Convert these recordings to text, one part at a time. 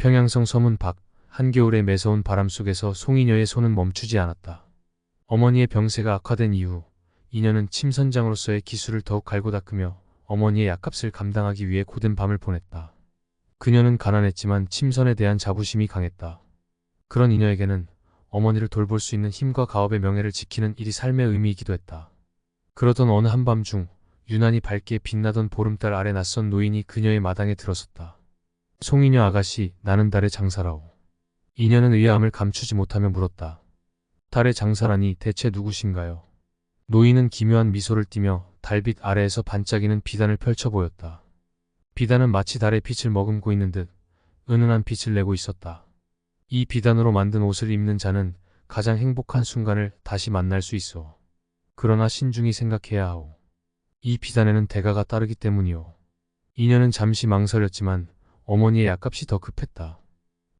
평양성 서문 밖 한겨울의 매서운 바람 속에서 송이녀의 손은 멈추지 않았다. 어머니의 병세가 악화된 이후 이녀는 침선장으로서의 기술을 더욱 갈고 닦으며 어머니의 약값을 감당하기 위해 고된 밤을 보냈다. 그녀는 가난했지만 침선에 대한 자부심이 강했다. 그런 이녀에게는 어머니를 돌볼 수 있는 힘과 가업의 명예를 지키는 일이 삶의 의미이기도 했다. 그러던 어느 한밤중 유난히 밝게 빛나던 보름달 아래 낯선 노인이 그녀의 마당에 들어섰다. 송이녀 아가씨, 나는 달의 장사라오. 이녀는 의아함을 감추지 못하며 물었다. 달의 장사라니 대체 누구신가요? 노인은 기묘한 미소를 띠며 달빛 아래에서 반짝이는 비단을 펼쳐 보였다. 비단은 마치 달의 빛을 머금고 있는 듯 은은한 빛을 내고 있었다. 이 비단으로 만든 옷을 입는 자는 가장 행복한 순간을 다시 만날 수 있어. 그러나 신중히 생각해야 하오. 이 비단에는 대가가 따르기 때문이오. 이녀는 잠시 망설였지만 어머니의 약값이 더 급했다.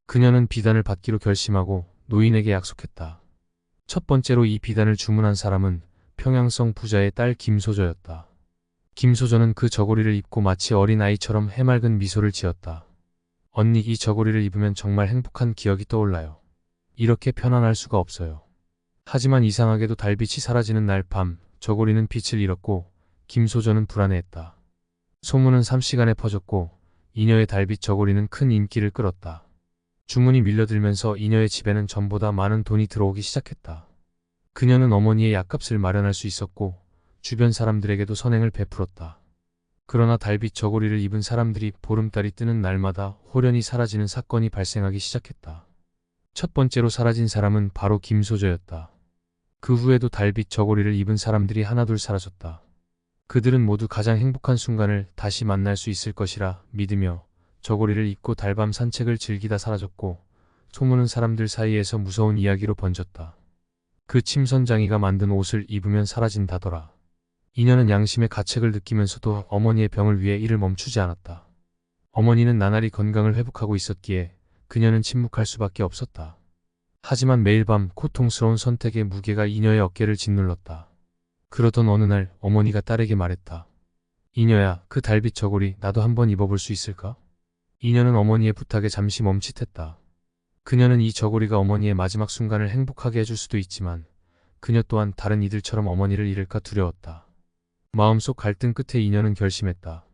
그녀는 비단을 받기로 결심하고 노인에게 약속했다. 첫 번째로 이 비단을 주문한 사람은 평양성 부자의 딸 김소저였다. 김소저는 그 저고리를 입고 마치 어린아이처럼 해맑은 미소를 지었다. 언니, 이 저고리를 입으면 정말 행복한 기억이 떠올라요. 이렇게 편안할 수가 없어요. 하지만 이상하게도 달빛이 사라지는 날 밤 저고리는 빛을 잃었고 김소저는 불안해했다. 소문은 3시간에 퍼졌고 이녀의 달빛 저고리는 큰 인기를 끌었다. 주문이 밀려들면서 이녀의 집에는 전보다 많은 돈이 들어오기 시작했다. 그녀는 어머니의 약값을 마련할 수 있었고 주변 사람들에게도 선행을 베풀었다. 그러나 달빛 저고리를 입은 사람들이 보름달이 뜨는 날마다 호련히 사라지는 사건이 발생하기 시작했다. 첫 번째로 사라진 사람은 바로 김소저였다. 그 후에도 달빛 저고리를 입은 사람들이 하나둘 사라졌다. 그들은 모두 가장 행복한 순간을 다시 만날 수 있을 것이라 믿으며 저고리를 입고 달밤 산책을 즐기다 사라졌고 소문은 사람들 사이에서 무서운 이야기로 번졌다. 그 침선장이가 만든 옷을 입으면 사라진다더라. 이녀는 양심의 가책을 느끼면서도 어머니의 병을 위해 일을 멈추지 않았다. 어머니는 나날이 건강을 회복하고 있었기에 그녀는 침묵할 수밖에 없었다. 하지만 매일 밤 고통스러운 선택의 무게가 이녀의 어깨를 짓눌렀다. 그러던 어느 날 어머니가 딸에게 말했다. 이녀야, 그 달빛 저고리 나도 한번 입어볼 수 있을까? 이녀는 어머니의 부탁에 잠시 멈칫했다. 그녀는 이 저고리가 어머니의 마지막 순간을 행복하게 해줄 수도 있지만 그녀 또한 다른 이들처럼 어머니를 잃을까 두려웠다. 마음속 갈등 끝에 이녀는 결심했다.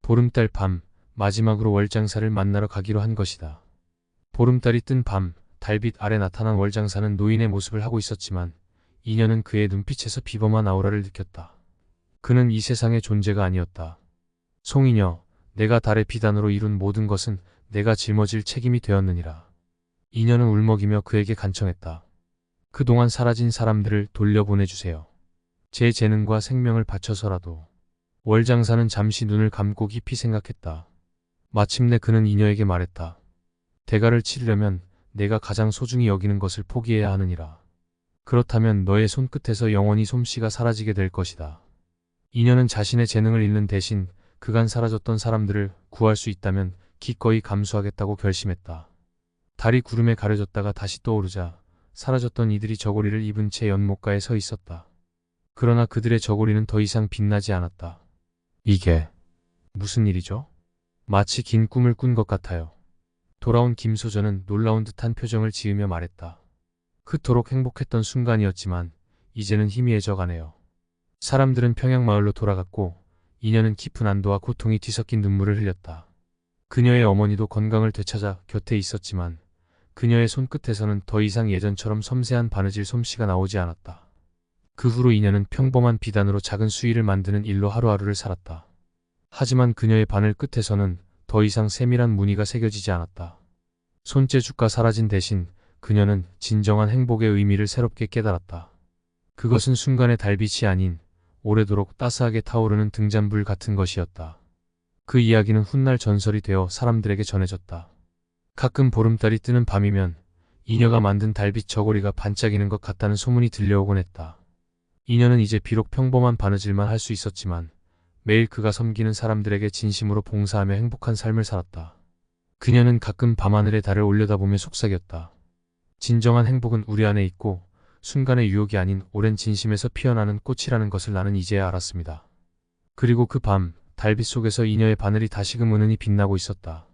보름달 밤 마지막으로 월장사를 만나러 가기로 한 것이다. 보름달이 뜬 밤 달빛 아래 나타난 월장사는 노인의 모습을 하고 있었지만 이녀는 그의 눈빛에서 비범한 아우라를 느꼈다. 그는 이 세상의 존재가 아니었다. 송이녀, 내가 달의 비단으로 이룬 모든 것은 내가 짊어질 책임이 되었느니라. 이녀는 울먹이며 그에게 간청했다. 그동안 사라진 사람들을 돌려보내주세요. 제 재능과 생명을 바쳐서라도. 월장사는 잠시 눈을 감고 깊이 생각했다. 마침내 그는 이녀에게 말했다. 대가를 치르려면 내가 가장 소중히 여기는 것을 포기해야 하느니라. 그렇다면 너의 손끝에서 영원히 솜씨가 사라지게 될 것이다. 이녀는 자신의 재능을 잃는 대신 그간 사라졌던 사람들을 구할 수 있다면 기꺼이 감수하겠다고 결심했다. 달이 구름에 가려졌다가 다시 떠오르자 사라졌던 이들이 저고리를 입은 채 연못가에 서 있었다. 그러나 그들의 저고리는 더 이상 빛나지 않았다. 이게 무슨 일이죠? 마치 긴 꿈을 꾼 것 같아요. 돌아온 김소저는 놀라운 듯한 표정을 지으며 말했다. 그토록 행복했던 순간이었지만 이제는 희미해져가네요. 사람들은 평양마을로 돌아갔고 이녀는 깊은 안도와 고통이 뒤섞인 눈물을 흘렸다. 그녀의 어머니도 건강을 되찾아 곁에 있었지만 그녀의 손끝에서는 더 이상 예전처럼 섬세한 바느질 솜씨가 나오지 않았다. 그 후로 이녀는 평범한 비단으로 작은 수의를 만드는 일로 하루하루를 살았다. 하지만 그녀의 바늘 끝에서는 더 이상 세밀한 무늬가 새겨지지 않았다. 손재주가 사라진 대신 그녀는 진정한 행복의 의미를 새롭게 깨달았다. 그것은 순간의 달빛이 아닌 오래도록 따스하게 타오르는 등잔불 같은 것이었다. 그 이야기는 훗날 전설이 되어 사람들에게 전해졌다. 가끔 보름달이 뜨는 밤이면 이녀가 만든 달빛 저고리가 반짝이는 것 같다는 소문이 들려오곤 했다. 이녀는 이제 비록 평범한 바느질만 할 수 있었지만 매일 그가 섬기는 사람들에게 진심으로 봉사하며 행복한 삶을 살았다. 그녀는 가끔 밤하늘에 달을 올려다보며 속삭였다. 진정한 행복은 우리 안에 있고 순간의 유혹이 아닌 오랜 진심에서 피어나는 꽃이라는 것을 나는 이제야 알았습니다. 그리고 그 밤 달빛 속에서 이녀의 바늘이 다시금 은은히 빛나고 있었다.